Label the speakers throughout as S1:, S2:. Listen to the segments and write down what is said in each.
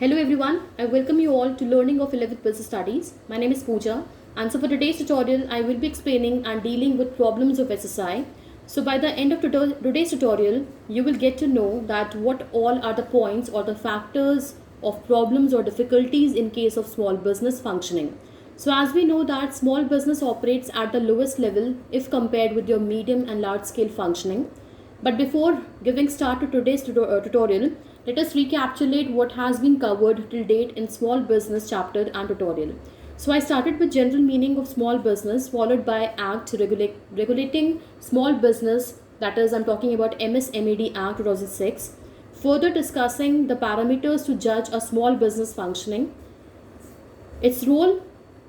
S1: Hello everyone, I welcome you all to Learning of 11th Business Studies. My name is Pooja, and so for today's tutorial I will be explaining and dealing with problems of SSI. So by the end of today's tutorial you will get to know that what all are the points or the factors of problems or difficulties in case of small business functioning. So as we know that small business operates at the lowest level if compared with your medium and large scale functioning. But before giving start to today's tutorial, let us recapitulate what has been covered till date in small business chapter and tutorial. So I started with general meaning of small business, followed by Act regulating small business, that is I'm talking about MSMED Act 2006. Further discussing the parameters to judge a small business functioning. Its role,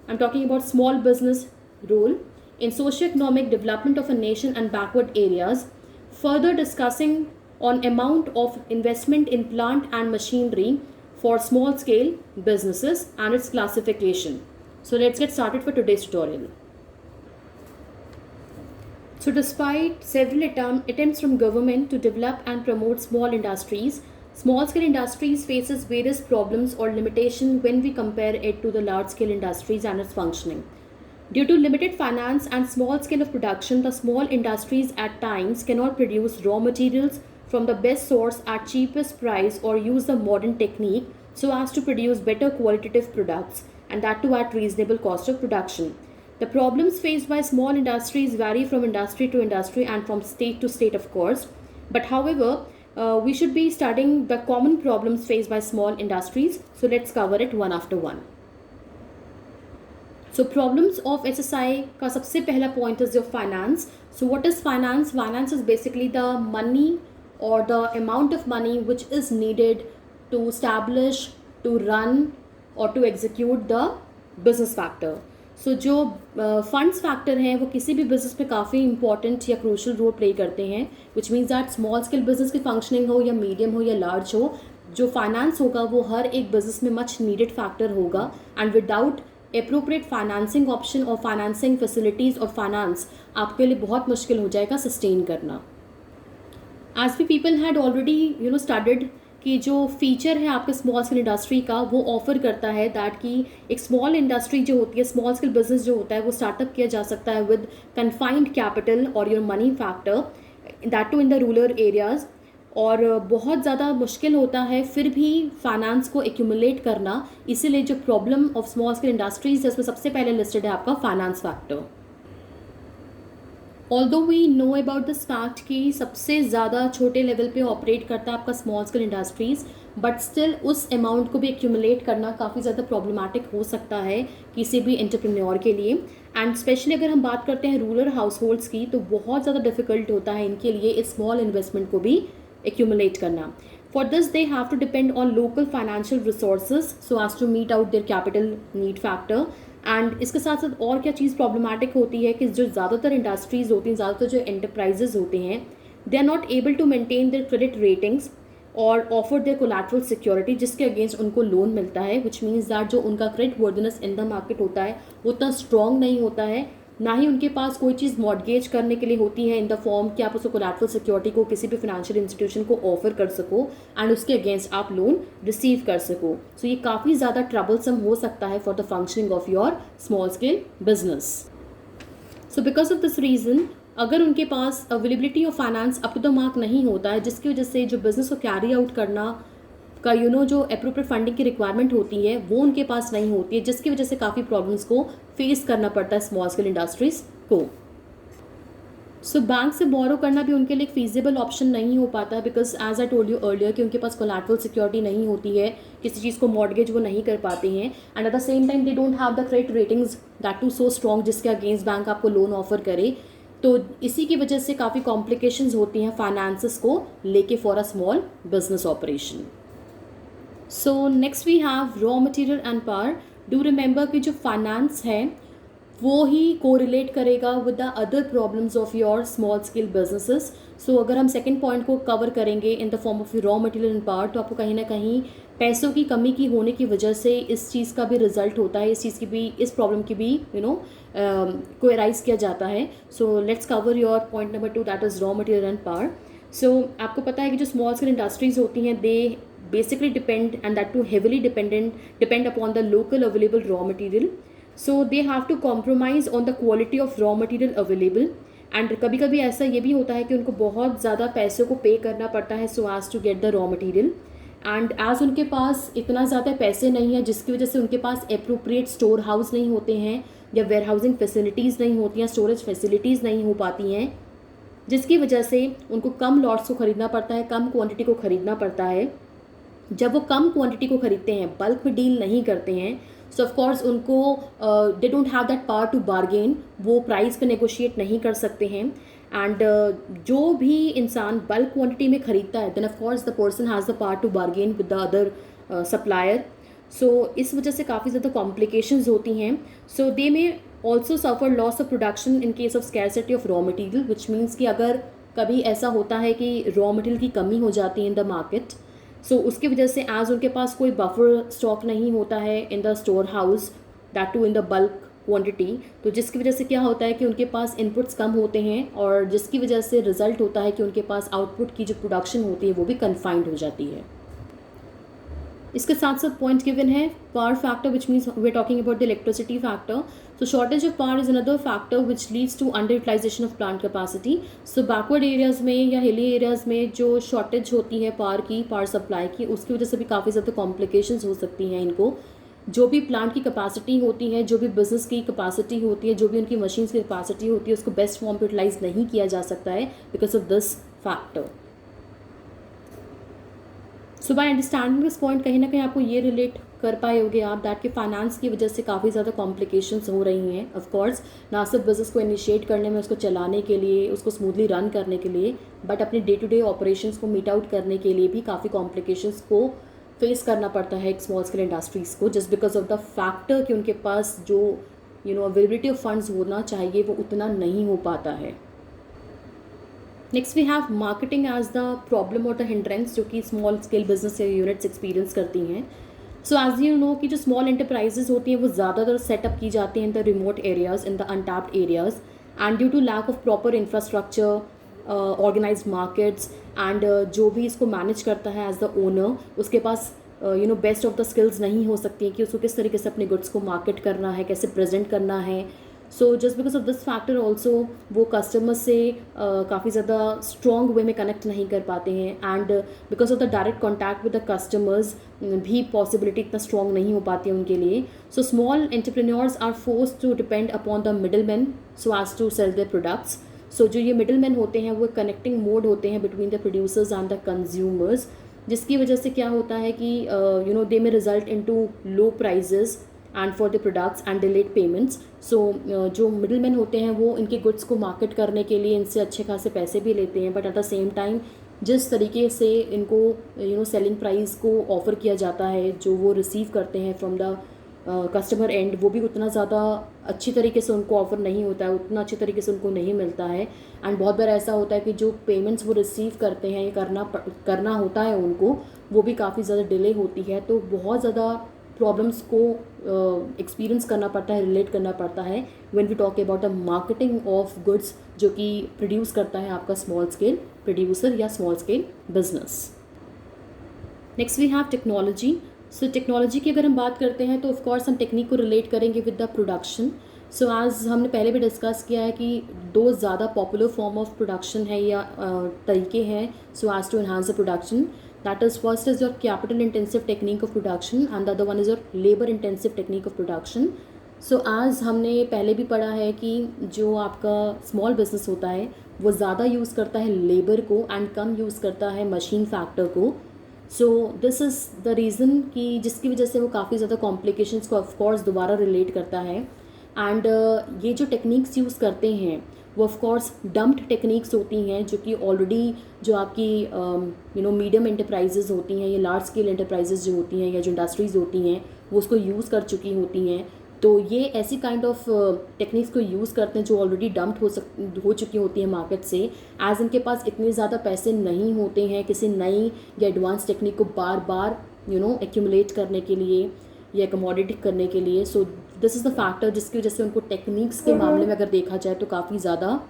S1: I'm talking about small business role in socio-economic development of a nation and backward areas. Further discussing on amount of investment in plant and machinery for small scale businesses and its classification. So let's get started for today's tutorial. So despite several attempts from government to develop and promote small industries, small scale industries faces various problems or limitation when we compare it to the large scale industries and its functioning. Due to limited finance and small scale of production, the small industries at times cannot produce raw materials from the best source at cheapest price or use the modern technique so as to produce better qualitative products, and that too at reasonable cost of production. The problems faced by small industries vary from industry to industry and from state to state, of course. But however, we should be studying the common problems faced by small industries. So let's cover it one after one. So problems of SSI का सबसे पहला point is your finance. So what is finance? Finance is basically the money or the amount of money which is needed to establish, to run or to execute the business factor. So जो funds factor हैं वो किसी भी business में काफ़ी important या crucial role play करते हैं, which means that small scale business की functioning हो या medium हो या large हो, जो finance होगा वो हर एक business में much needed factor होगा, and without appropriate financing option और financing facilities और finance आपके लिए बहुत मुश्किल हो जाएगा sustain करना. As we people had already studied कि जो फीचर है आपके स्मॉल स्केल इंडस्ट्री का वो ऑफर करता है दैट कि एक स्मॉल इंडस्ट्री जो होती है, स्मॉल स्केल बिजनेस जो होता है वो स्टार्टअप किया जा सकता है विद कन्फाइंड कैपिटल और your money factor, that too in the rural areas. और बहुत ज़्यादा मुश्किल होता है फिर भी फाइनेंस को एक्यूमुलेट करना, इसीलिए जो problem of small scale industries है उसमें सबसे पहले लिस्टेड है आपका finance factor. Although we know about this fact कि सबसे ज़्यादा छोटे लेवल पे ऑपरेट करता है आपका small scale industries, but still उस अमाउंट को भी एक्यूमुलेट करना काफ़ी ज़्यादा प्रॉब्लमेटिक हो सकता है किसी भी एंटरप्रेन्योर के लिए. एंड स्पेशली अगर हम बात करते हैं रूरल हाउस होल्ड्स की तो बहुत ज़्यादा डिफिकल्ट होता है इनके लिए इस स्मॉल इन्वेस्टमेंट को भी accumulate करना. For this they have to depend on local financial resources so as to meet out their capital need factor. And इसके साथ साथ और क्या चीज़ प्रॉब्लमेटिक होती है कि जो ज़्यादातर इंडस्ट्रीज़ होती हैं, ज़्यादातर जो एंटरप्राइजेज होते हैं, they are not able to maintain their credit ratings और ऑफर देयर कोलैटरल सिक्योरिटी जिसके अगेंस्ट उनको लोन मिलता है, विच मीन्स दैट जो उनका creditworthiness in the market होता है वो उतना स्ट्रॉन्ग नहीं होता है, ना ही उनके पास कोई चीज़ मॉडगेज करने के लिए होती है इन द फॉर्म कि आप उसको कोलैटरल सिक्योरिटी को किसी भी फाइनेंशियल इंस्टीट्यूशन को ऑफर कर सको एंड उसके अगेंस्ट आप लोन रिसीव कर सको. सो ये काफ़ी ज़्यादा ट्रबलसम हो सकता है for the functioning of your small scale business. So because of this reason अगर उनके पास availability of finance up to the mark नहीं होता है, जिसकी वजह से जो बिज़नेस को कैरी आउट करना का जो अप्रोप्रिएट फंडिंग की रिक्वायरमेंट होती है वो उनके पास नहीं होती है, जिसकी वजह से काफ़ी प्रॉब्लम्स को फेस करना पड़ता है स्मॉल स्केल इंडस्ट्रीज़ को. सो बैंक से बोरो करना भी उनके लिए एक फीजिबल ऑप्शन नहीं हो पाता है because as I told you earlier कि उनके पास कोलैटरल सिक्योरिटी नहीं होती है, किसी चीज़ को मॉडगेज वो नहीं कर पाते हैं, and at the same time they don't have the credit ratings that too so strong जिसके अगेंस्ट बैंक आपको लोन ऑफर करे. तो इसी की वजह से काफ़ी कॉम्प्लिकेशंस होती हैं फाइनेंसेस को लेके for a small business operation. So next we have raw material and power. Do remember कि जो फाइनेंस है वो ही कोरिलेट करेगा with the other problems of your small scale businesses. So अगर हम सेकंड पॉइंट को कवर करेंगे in the form of raw material and power, तो आपको कहीं ना कहीं पैसों की कमी की होने की वजह से इस चीज़ का भी रिजल्ट होता है, इस चीज़ की भी, इस प्रॉब्लम की भी को एराइज किया जाता है. So let's cover your point number 2 that is raw material and power. So आपको पता है कि जो स्मॉल स्केल इंडस्ट्रीज़ होती हैं दे basically depend, and that too heavily depend upon the local available raw material. So they have to compromise on the quality of raw material available. And कभी कभी ऐसा ये भी होता है कि उनको बहुत ज़्यादा पैसों को पे करना पड़ता है so as to get the raw material, and as उनके पास इतना ज़्यादा पैसे नहीं है जिसकी वजह से उनके पास अप्रोप्रिएट स्टोर हाउस नहीं होते हैं या वेयर हाउसिंग फैसिलिटीज़ नहीं होती हैं, स्टोरेज फैसिलिटीज़ नहीं हो पाती हैं, जिसकी वजह से उनको कम लॉट्स को ख़रीदना पड़ता है, कम क्वांटिटी को ख़रीदना पड़ता है। जब वो कम क्वांटिटी को ख़रीदते हैं, बल्क में डील नहीं करते हैं, सो ऑफ कोर्स उनको they don't have that power to bargain, वो प्राइस पे नेगोशिएट नहीं कर सकते हैं। एंड जो भी इंसान बल्क क्वांटिटी में ख़रीदता है then of course the person has the power to bargain with the other supplier. So इस वजह से काफ़ी ज़्यादा कॉम्प्लिकेशंस होती हैं। सो दे में also suffer loss of production in case of scarcity of raw material, which means कि अगर कभी ऐसा होता है कि रॉ मटेरियल की कमी हो जाती है इन द मार्केट, सो उसकी वजह से एज उनके पास कोई बफर स्टॉक नहीं होता है in the store house, that too in the bulk quantity, तो जिसकी वजह से क्या होता है कि उनके पास इनपुट्स कम होते हैं और जिसकी वजह से रिजल्ट होता है कि उनके पास आउटपुट की जो प्रोडक्शन होती है वो भी कन्फाइंड हो जाती है। इसके साथ साथ पॉइंट गिवन है power factor, which means we are talking about the electricity factor. So shortage of power is another factor which leads to under utilisation of plant capacity. So backward areas में या hilly areas में जो shortage होती है power की, power supply की, उसकी वजह से भी काफ़ी ज़्यादा कॉम्प्लिकेशंस हो सकती हैं इनको। जो भी प्लांट की कैपेसिटी होती है, जो भी बिजनेस की कैपेसिटी होती है, जो भी उनकी मशीन्स की कैपेसिटी होती है, उसको बेस्ट फॉर्म पर यूटिलाइज नहीं किया जा सकता है because of this factor. So by understanding this point कहीं ना कहीं आपको ये रिलेट कर पाए होगे आप दैट कि फाइनेंस की वजह से काफ़ी ज़्यादा कॉम्प्लिकेशंस हो रही हैं। ऑफ कोर्स ना सिर्फ बिजनेस को इनिशिएट करने में, उसको चलाने के लिए, उसको स्मूथली रन करने के लिए, बट अपने डे टू डे ऑपरेशंस को मीट आउट करने के लिए भी काफ़ी कॉम्प्लिकेशंस को फेस करना पड़ता है एक स्मॉल स्केल इंडस्ट्रीज़ को, just because of the factor कि उनके पास जो अवेलेबिलिटी ऑफ फंड्स होना चाहिए वो उतना नहीं हो पाता है। Next we have marketing as the problem और द हिंड्रेंस जो कि small scale business units experience करती हैं। सो एज यू नो कि जो स्मॉल एंटरप्राइजेज होती हैं वो ज़्यादातर सेटअप की जाती हैं in the remote areas, in the untapped areas, and due to lack of proper infrastructure, organised markets, and जो भी इसको मैनेज करता है एज द ओनर, उसके पास बेस्ट ऑफ द स्किल्स नहीं हो सकती हैं कि उसको किस तरीके से अपने गुड्स को मार्केट करना है, कैसे प्रेजेंट करना है। So just because of this factor also वो कस्टमर से काफ़ी ज़्यादा स्ट्रॉन्ग वे में कनेक्ट नहीं कर पाते हैं, and because of the direct contact with the customers भी पॉसिबिलिटी इतना स्ट्रॉन्ग नहीं हो पाती है उनके लिए। So small entrepreneurs are forced to depend upon the middle man so as to sell their products. So जो ये मिडल मैन होते हैं वो कनेक्टिंग मोड होते हैं between the producers and the consumers, जिसकी वजह से क्या होता है कि दे में result into low prices and for the products and delayed payments. So जो मिडल मैन होते हैं वो इनके गुड्स को मार्केट करने के लिए इनसे अच्छे खासे पैसे भी लेते हैं, but at the same time जिस तरीके से इनको सेलिंग प्राइस को ऑफ़र किया जाता है जो वो रिसीव करते हैं फ्रॉम द कस्टमर एंड, वो भी उतना ज़्यादा अच्छी तरीके से उनको ऑफ़र नहीं होता है, उतना अच्छी तरीके से उनको नहीं मिलता है। एंड बहुत बार ऐसा होता है कि जो पेमेंट्स वो रिसीव करते हैं करना होता है उनको, वो भी काफ़ी ज़्यादा डिले होती है। तो बहुत ज़्यादा प्रॉब्लम्स को एक्सपीरियंस करना पड़ता है, रिलेट करना पड़ता है when we talk about the marketing of goods जो कि प्रोड्यूस करता है आपका स्मॉल स्केल प्रोड्यूसर या small scale business. Next we have technology. So technology की अगर हम बात करते हैं तो ऑफ कोर्स हम टेक्निक को रिलेट करेंगे with the production. So as हमने पहले भी डिस्कस किया है कि दो ज़्यादा पॉपुलर फॉर्म ऑफ प्रोडक्शन है या तरीके हैं so as to enhance the production. That is, first is your capital intensive technique of production and the other one is your labor intensive technique of production. So as हमने पहले भी पढ़ा है कि जो आपका स्मॉल बिजनेस होता है वो ज़्यादा यूज़ करता है लेबर को एंड कम यूज़ करता है मशीन फैक्टर को। So this is the reason कि जिसकी वजह से वो काफ़ी ज़्यादा कॉम्प्लिकेशंस को ऑफकोर्स दोबारा रिलेट करता है। एंड ये जो टेक्निक्स यूज़ करते हैं वो ऑफ कोर्स डम्प्ड टेक्निक्स होती हैं जो कि ऑलरेडी जो आपकी मीडियम एंटरप्राइजेज होती हैं या लार्ज स्केल एंटरप्राइजेज जो होती हैं या जो इंडस्ट्रीज़ होती हैं वो उसको यूज़ कर चुकी होती हैं। तो ये ऐसी काइंड ऑफ टेक्निक्स को यूज़ करते हैं जो ऑलरेडी डम्प्ड हो चुकी होती हैं मार्केट से, एज इनके पास इतने ज़्यादा पैसे नहीं होते हैं किसी नई या एडवांस टेक्निक को बार बार एक्यूमुलेट करने के लिए या कमोडिटी करने के लिए। So this is the factor जिसकी वजह से उनको टेक्निक्स के मामले में अगर देखा जाए तो काफ़ी ज़्यादा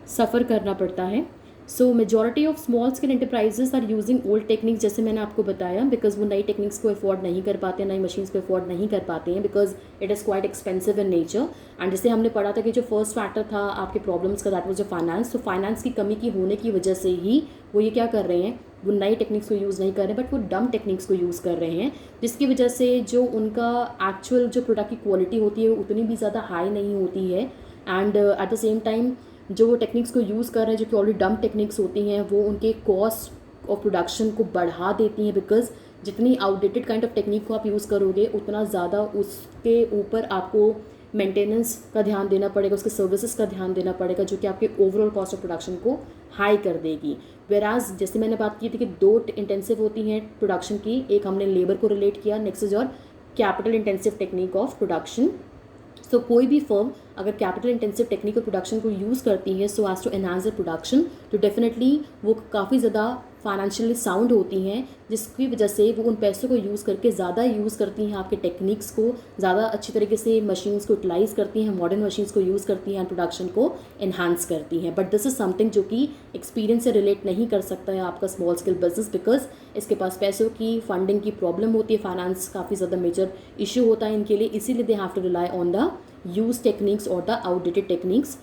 S1: सफ़र करना पड़ता है। So majority of small scale enterprises are using old techniques, जैसे मैंने आपको बताया, बिकॉज वो नई टेक्निक्स को अफोर्ड नहीं कर पाते, नई मशीन्स को अफोर्ड नहीं कर पाते हैं, because it is quite expensive in nature. And जैसे हमने पढ़ा था कि जो फर्स्ट फैक्टर था आपके प्रॉब्लम्स का, दैट वाज जो फाइनेंस। तो फाइनेंस की कमी की होने की वजह से ही वो ये क्या कर रहे हैं, वो नई टेक्निक्स को यूज़ नहीं कर रहे हैं, बट वो डम टेक्निक्स को यूज़ कर रहे हैं, जिसकी वजह से जो उनका एक्चुअल जो प्रोडक्ट की क्वालिटी होती है वो उतनी भी ज़्यादा हाई नहीं होती है। And at the same time जो वो टेक्निक्स को यूज़ कर रहे हैं, जो कि ऑलरेडी डम टेक्निक्स होती हैं, वो उनके कॉस्ट ऑफ प्रोडक्शन को बढ़ा देती हैं, बिकॉज जितनी आउटडेटेड काइंड ऑफ टेक्निक को आप यूज़ करोगे उतना ज़्यादा उसके ऊपर आपको मेंटेनेंस का ध्यान देना पड़ेगा, उसके सर्विसेज का ध्यान देना पड़ेगा, जो कि आपके ओवरऑल कॉस्ट ऑफ प्रोडक्शन को हाई कर देगी। वेराज जैसे मैंने बात की थी कि दो इंटेंसिव होती हैं प्रोडक्शन की, एक हमने लेबर को रिलेट किया, नेक्स्ट इज और capital intensive technique of production. So कोई भी फर्म अगर capital intensive technique of production को यूज़ करती है so as to enhance the production, तो डेफिनेटली वो काफ़ी ज़्यादा फाइनेंशियली साउंड होती हैं, जिसकी वजह से वो उन पैसों को यूज़ करके ज़्यादा यूज़ करती हैं आपके टेक्निक्स को, ज़्यादा अच्छी तरीके से मशीन्स को यूटिलाइज़ करती हैं, मॉडर्न मशीन्स को यूज़ करती हैं एंड प्रोडक्शन को इन्हांस करती हैं। बट दिस इज़ समथिंग जो कि एक्सपीरियंस से रिलेट नहीं कर सकता है आपका स्मॉल स्केल बिजनेस, बिकॉज इसके पास पैसों की फंडिंग की प्रॉब्लम होती है, फाइनेंस काफ़ी ज़्यादा मेजर इशू होता है इनके लिए, इसीलिए they have to rely on the use techniques और the outdated techniques.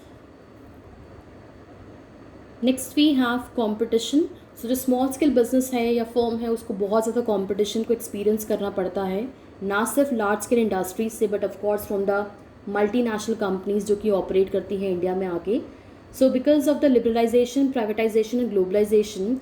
S1: Next we have competition. So जो स्मॉल स्केल बिजनेस है या फर्म है उसको बहुत ज़्यादा कॉम्पिटिशन को एक्सपीरियंस करना पड़ता है, ना सिर्फ लार्ज स्केल इंडस्ट्रीज से but of course from the multinational companies जो कि ऑपरेट करती हैं इंडिया में आके। So because of the liberalisation, privatisation and globalisation,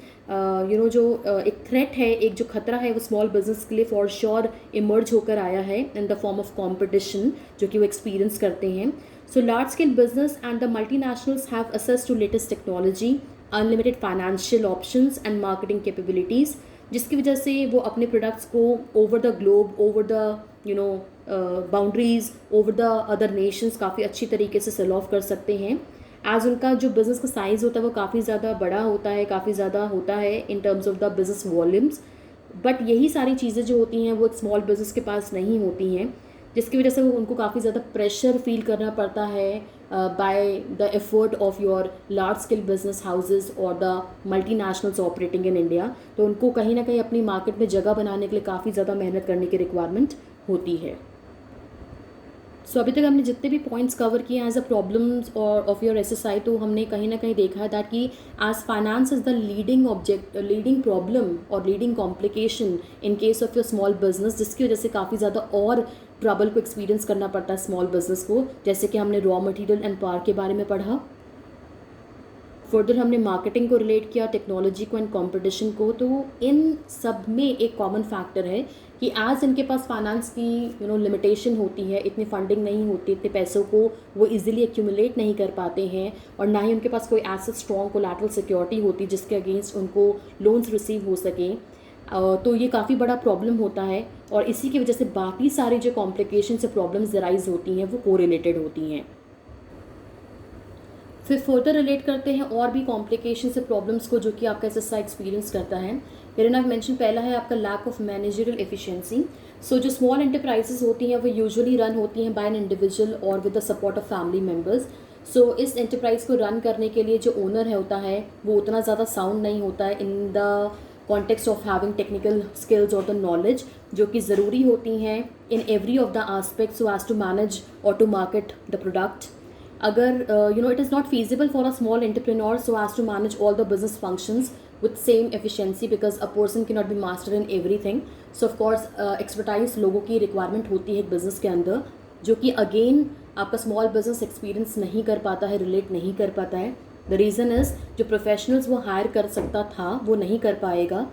S1: जो एक थ्रेट है, एक जो खतरा है वो स्मॉल बिजनेस के लिए फॉर श्योर इमर्ज होकर आया है in the form of competition जो कि वो एक्सपीरियंस करते हैं। So large scale business and the multinationals have access to latest technology, unlimited financial options and marketing capabilities, जिसकी वजह से वो अपने प्रोडक्ट्स को over the globe, over the boundaries, over the other nations काफ़ी अच्छी तरीके से सेल ऑफ कर सकते हैं। एज उनका जो बिज़नेस का साइज़ होता है वो काफ़ी ज़्यादा बड़ा होता है, काफ़ी ज़्यादा होता है in terms of the business volumes, but यही सारी चीज़ें जो होती हैं वो एक स्मॉल बिज़नेस के पास नहीं होती हैं, जिसकी वजह से वो उनको काफ़ी ज़्यादा प्रेशर फील करना पड़ता है by the effort of your large scale business houses और the multinationals operating in India. तो उनको कहीं ना कहीं अपनी मार्केट में जगह बनाने के लिए काफ़ी ज़्यादा मेहनत करने की रिक्वायरमेंट होती है। सो अभी तक हमने जितने भी पॉइंट्स कवर किए एज अ प्रॉब्लम्स और ऑफ योर एसएसआई, तो हमने कहीं ना कहीं देखा है दैट कि as finance is the leading problem और leading complication in case of your small business, जिसकी वजह से काफ़ी ज़्यादा और ट्रबल को एक्सपीरियंस करना पड़ता है स्मॉल बिजनेस को। जैसे कि हमने रॉ मटेरियल एंड पावर के बारे में पढ़ा, फर्दर हमने मार्केटिंग को रिलेट किया, टेक्नोलॉजी को एंड कंपटीशन को। तो इन सब में एक कॉमन फैक्टर है कि आज इनके पास फाइनेंस की लिमिटेशन होती है, इतनी फंडिंग नहीं होती, इतने पैसों को वो इजीली एक्यूमुलेट नहीं कर पाते हैं, और ना ही उनके पास कोई ऐसा स्ट्रॉन्ग कोलैटरल सिक्योरिटी होती जिसके अगेंस्ट उनको लोन्स रिसीव हो सकें। तो ये काफ़ी बड़ा प्रॉब्लम होता है, और इसी की वजह से बाकी सारी जो कॉम्प्लिकेशन से प्रॉब्लम्स राइज होती हैं वो कोरिलेटेड होती हैं। फिर फर्दर रिलेट करते हैं और भी कॉम्प्लिकेशन से प्रॉब्लम्स को जो कि आपका एसएसआई एक्सपीरियंस करता है। मेरे आई मेंशन पहला है आपका लैक ऑफ मैनेजरियल एफिशिएंसी। सो जो स्मॉल एंटरप्राइजेस होती हैं वो यूजुअली रन होती हैं बाय एन इंडिविजुअल और with the support of family members. So इस एंटरप्राइज को रन करने के लिए जो ओनर होता है वो उतना ज़्यादा साउंड नहीं होता है in the context of having technical skills और द नॉलेज जो कि ज़रूरी होती हैं in every of the aspect so as to manage और टू मार्केट द प्रोडक्ट। अगर it is not feasible for a small entrepreneur so as to manage all the business functions with same efficiency because a person cannot be master in everything. So of course expertise लोगों की requirement होती है एक business के अंदर, जो कि again आपका small business experience नहीं कर पाता है, relate नहीं कर पाता है। The reason is जो professionals वो hire कर सकता था वो नहीं कर पाएगा।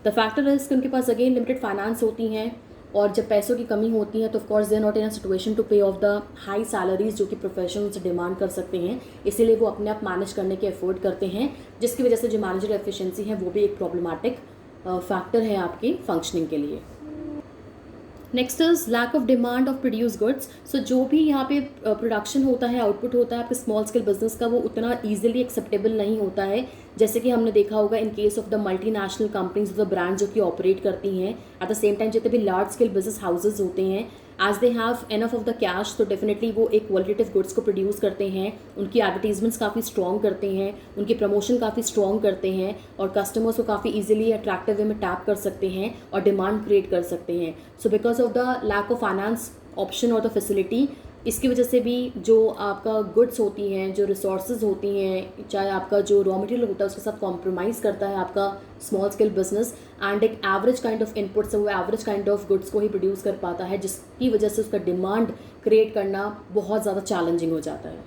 S1: The factor is कि उनके पास again limited finance होती हैं, और जब पैसों की कमी होती है तो of course they are not in a situation to pay off the high salaries जो कि प्रोफेशनल से डिमांड कर सकते हैं, इसीलिए वो अपने आप मैनेज करने के एफर्ट करते हैं, जिसकी वजह से जो मैनेजर एफिशिएंसी है वो भी एक प्रॉब्लमेटिक फैक्टर है आपकी फंक्शनिंग के लिए। Next is lack of demand of produce goods. So जो भी यहाँ पे प्रोडक्शन होता है, आउटपुट होता है आपके स्मॉल स्केल बिजनेस का, वो उतना ईजिली एक्सेप्टेबल नहीं होता है, जैसे कि हमने देखा होगा इन case of the multinational companies, the brand जो कि ऑपरेट करती हैं। एट द सेम टाइम जितने भी लार्ज स्केल बिजनेस हाउसेज होते हैं, as they have enough of the cash, तो डेफिनेटली वो एक क्वालिटेटिव गुड्स को प्रोड्यूस करते हैं, उनकी एडवर्टीजमेंट्स काफ़ी स्ट्रॉन्ग करते हैं, उनकी प्रमोशन काफ़ी स्ट्रॉन्ग करते हैं और कस्टमर्स को काफ़ी ईजिली अट्रैक्टिव वे में टैप कर सकते हैं और डिमांड क्रिएट कर सकते हैं. So because of the lack of finance option और द फैसिलिटी, इसकी वजह से भी जो आपका गुड्स होती हैं, जो रिसोर्सेज होती हैं, चाहे आपका जो रॉ मटेरियल होता है उसके साथ कॉम्प्रोमाइज़ करता है आपका स्मॉल स्केल बिजनेस, एंड एक एवरेज काइंड ऑफ इनपुट से वो एवरेज काइंड ऑफ गुड्स को ही प्रोड्यूस कर पाता है, जिसकी वजह से उसका डिमांड क्रिएट करना बहुत ज़्यादा चैलेंजिंग हो जाता है.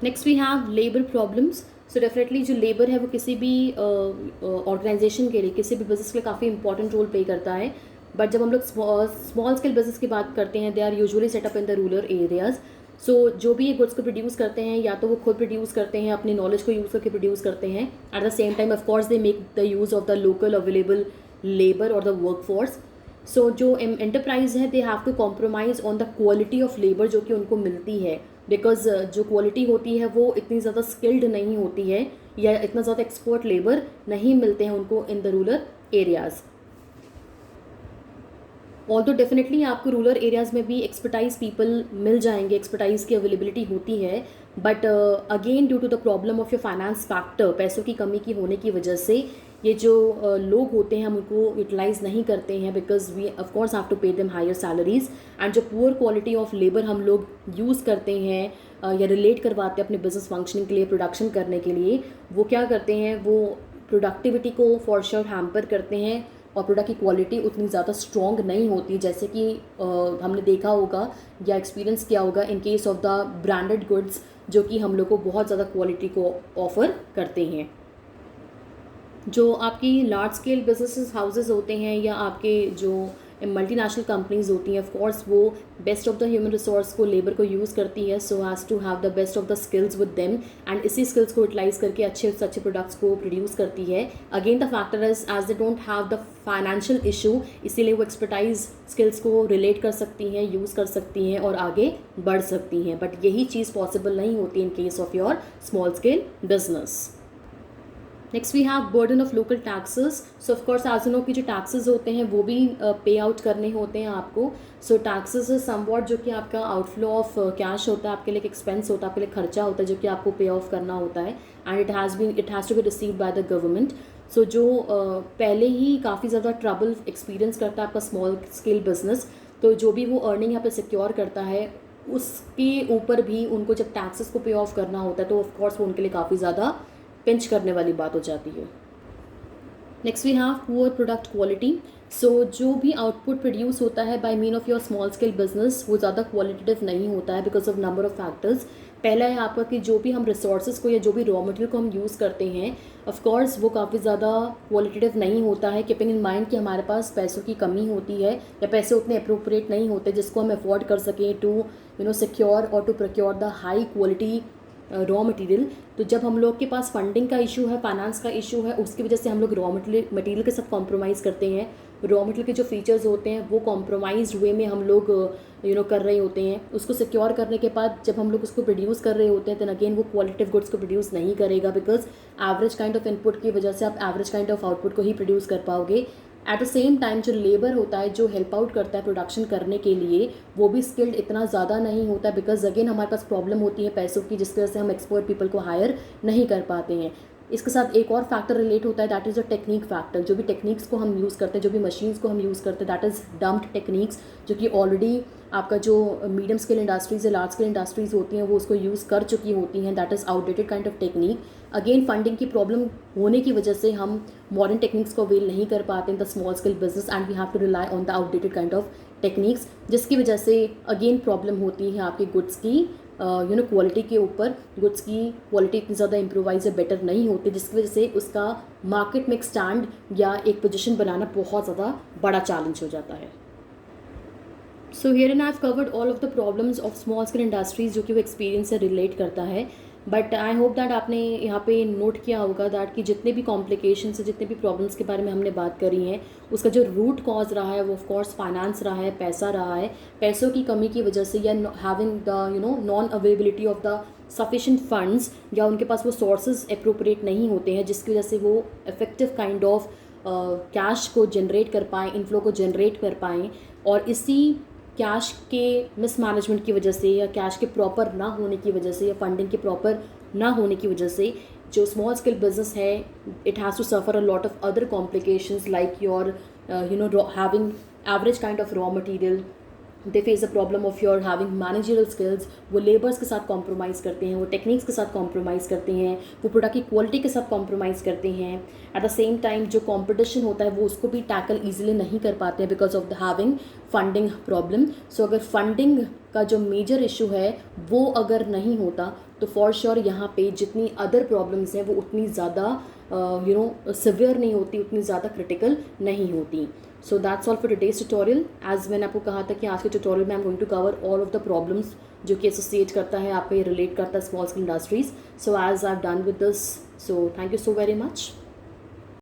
S1: Next we have labour problems. So definitely जो लेबर है वो किसी भी ऑर्गेनाइजेशन के लिए, किसी भी बिजनेस के लिए काफ़ी इंपॉर्टेंट रोल प्ले करता है. बट जब हम लोग स्मॉल स्केल बिजनेस की बात करते हैं, they are usually set up in the rural areas. So जो भी ये गुड्स को प्रोड्यूस करते हैं, या तो वो खुद प्रोड्यूस करते हैं, अपनी नॉलेज को यूज़ करके प्रोड्यूस करते हैं. At the same time of course they make the use of the local available labour और द वर्क फोर्स. सो जो एंटरप्राइज है, they have to compromise on the quality of labour जो कि उनको मिलती है, बिकॉज जो क्वालिटी होती है वो इतनी ज़्यादा स्किल्ड नहीं होती है, या इतना ज़्यादा एक्सपर्ट लेबर नहीं मिलते हैं उनको इन the rural areas. Although definitely आपको रूरल एरियाज़ में भी एक्सपर्टाइज पीपल मिल जाएंगे, एक्सपर्टाइज की अवेलेबिलिटी होती है, but again due to the problem of your finance factor, पैसों की कमी की होने की वजह से ये जो लोग होते हैं हम उनको यूटिलाइज़ नहीं करते हैं, because we of course have to pay them higher salaries. And जो पुअर क्वालिटी ऑफ लेबर हम लोग यूज़ करते हैं या रिलेट करवाते हैं अपने बिजनेस फंक्शनिंग के लिए, प्रोडक्शन करने के लिए, वो क्या करते हैं, वो प्रोडक्टिविटी को फॉर श्योर हैम्पर करते हैं और प्रोडक्ट की क्वालिटी उतनी ज़्यादा स्ट्रॉन्ग नहीं होती, जैसे कि हमने देखा होगा या एक्सपीरियंस किया होगा इन case of the branded goods, जो कि हम लोग को बहुत ज़्यादा क्वालिटी को ऑफ़र करते हैं. जो आपकी लार्ज स्केल बिजनेस हाउसेस होते हैं या आपके जो मल्टीनेशनल कंपनीज होती हैं, ऑफ कोर्स वो best of the human resource को, लेबर को यूज़ करती है, so has to have the best of the skills with them, and इसी स्किल्स को यूटिलाइज करके अच्छे से अच्छे प्रोडक्ट्स को प्रोड्यूस करती है. Again the factor is as they don't have the financial issue, इसीलिए वो एक्सपर्टाइज स्किल्स को रिलेट कर सकती हैं, यूज़ कर सकती हैं और आगे बढ़ सकती हैं. बट यही चीज़ पॉसिबल नहीं होती in case of your small scale business. Next we have burden of local taxes. So of course as know की जो टैक्सेस होते हैं वो भी पे आउट करने होते हैं आपको. सो टैक्सेस इज समवॉट जो कि आपका आउटफ्लो ऑफ कैश होता है, आपके लिए एक एक्सपेंस होता है, आपके लिए खर्चा होता है जो कि आपको पे ऑफ करना होता है, and it has to be received by the government. So जो पहले ही काफ़ी ज़्यादा ट्रबल एक्सपीरियंस करता है आपका स्मॉल स्केल बिजनेस, तो जो भी वो अर्निंग यहाँ पे सिक्योर करता है उसके ऊपर भी उनको जब टैक्सेस को पे ऑफ करना होता है तो ऑफकोर्स वो उनके लिए काफ़ी ज़्यादा पिंच करने वाली बात हो जाती है. Next we have poor product quality. So जो भी आउटपुट प्रोड्यूस होता है by mean of your small scale business वो ज़्यादा क्वालिटेटिव नहीं होता है because of number of factors. पहला है आपका कि जो भी हम रिसोर्सेज को या जो भी रॉ मटेरियल को हम यूज़ करते हैं, ऑफ कोर्स वो काफ़ी ज़्यादा क्वालिटेटिव नहीं होता है, कीपिंग इन माइंड कि हमारे पास पैसों की कमी होती है या पैसे उतने अप्रोप्रिएट नहीं होते जिसको हम अफोर्ड कर सकें टू सिक्योर और to procure the high quality raw material. तो जब हम लोग के पास फंडिंग का इशू है, फाइनेंस का इशू है, उसकी वजह से हम लोग रॉ मटेरियल के साथ कॉम्प्रोमाइज़ करते हैं. रॉ मटेरियल के जो फीचर्स होते हैं वो कॉम्प्रोमाइज्ड वे में हम लोग कर रहे होते हैं. उसको सिक्योर करने के बाद जब हम लोग उसको प्रोड्यूस कर रहे होते हैं देन अगेन वो क्वालिटेटिव गुड्स को प्रोड्यूस नहीं करेगा, because average kind of input की वजह से आप एवरेज काइंड ऑफ आउटपुट को ही प्रोड्यूस कर पाओगे. एट द सेम टाइम जो लेबर होता है जो हेल्प आउट करता है प्रोडक्शन करने के लिए, वो भी स्किल्ड इतना ज़्यादा नहीं होता है, बिकॉज अगेन हमारे पास प्रॉब्लम होती है पैसों की, जिसकी वजह से हम एक्सपर्ट पीपल को हायर नहीं कर पाते हैं. इसके साथ एक और फैक्टर रिलेट होता है, that is the technique factor. जो भी टेक्निक्स को हम यूज़ करते हैं, जो भी मशीन्स को हम यूज़ करते हैं, दैट इज़ डम्प्ड टेक्निक्स, जो कि ऑलरेडी आपका जो मीडियम स्केल इंडस्ट्रीज़ या लार्ज स्केल इंडस्ट्रीज़ होती हैं वो उसको यूज़ कर चुकी होती हैं. That is outdated kind of technique. Again funding की प्रॉब्लम होने की वजह से हम मॉडर्न टेक्निक्स को अवेल नहीं कर पाते in the small scale business, and we have to rely on the outdated kind of techniques, जिसकी वजह से अगेन प्रॉब्लम होती है आपके गुड्स की क्वालिटी के ऊपर. गुड्स की क्वालिटी इतनी ज़्यादा इम्प्रोवाइज या बेटर नहीं होती, जिसकी वजह से उसका मार्केट में एक स्टैंड या एक पोजीशन बनाना बहुत ज़्यादा बड़ा चैलेंज हो जाता है. So here and I have covered all of the problems of small scale industries जो कि वो एक्सपीरियंस से रिलेट करता है. बट आई होप दैट आपने यहाँ पे नोट किया होगा दैट कि जितने भी कॉम्प्लिकेशंस है, जितने भी प्रॉब्लम्स के बारे में हमने बात करी है, उसका जो रूट कॉज रहा है वो ऑफ कोर्स फाइनेंस रहा है, पैसा रहा है. पैसों की कमी की वजह से या having the non availability of the sufficient funds, या उनके पास वो सोर्सेज अप्रोप्रिएट नहीं होते हैं, जिसकी वजह से वो इफेक्टिव काइंड ऑफ कैश को जनरेट कर पाएँ, इनफ्लो को जनरेट कर पाएँ, और इसी कैश के मिसमैनेजमेंट की वजह से या कैश के प्रॉपर ना होने की वजह से या फंडिंग के प्रॉपर ना होने की वजह से जो स्मॉल स्केल बिजनेस है, it has to suffer a lot of other complications like your having average kind of raw material, they face the problem of your having managerial skills, वो labours के साथ कॉम्प्रोमाइज़ करते हैं, वो techniques के साथ compromise करते हैं, वो प्रोडक्ट की क्वालिटी के साथ कॉम्प्रोमाइज़ करते हैं। एट द सेम टाइम जो कंपटीशन होता है वो उसको भी टैकल ईजिली नहीं कर पाते हैं because of the having funding problem. So अगर फंडिंग का जो मेजर इशू है वो अगर नहीं होता तो फॉर श्योर यहाँ पे जितनी अदर प्रॉब्लम्स हैं वो उतनी ज़्यादा सिवियर नहीं होती, उतनी ज़्यादा क्रिटिकल नहीं होती। So that's all for today's tutorial. As मैंने आपको कहा था कि आज के ट्यूटोरियल में I am going to cover all of the problems जो कि एसोसिएट करता है, आपका ये रिलेट करता है small scale industries. So as I have done with this, so thank you so very much.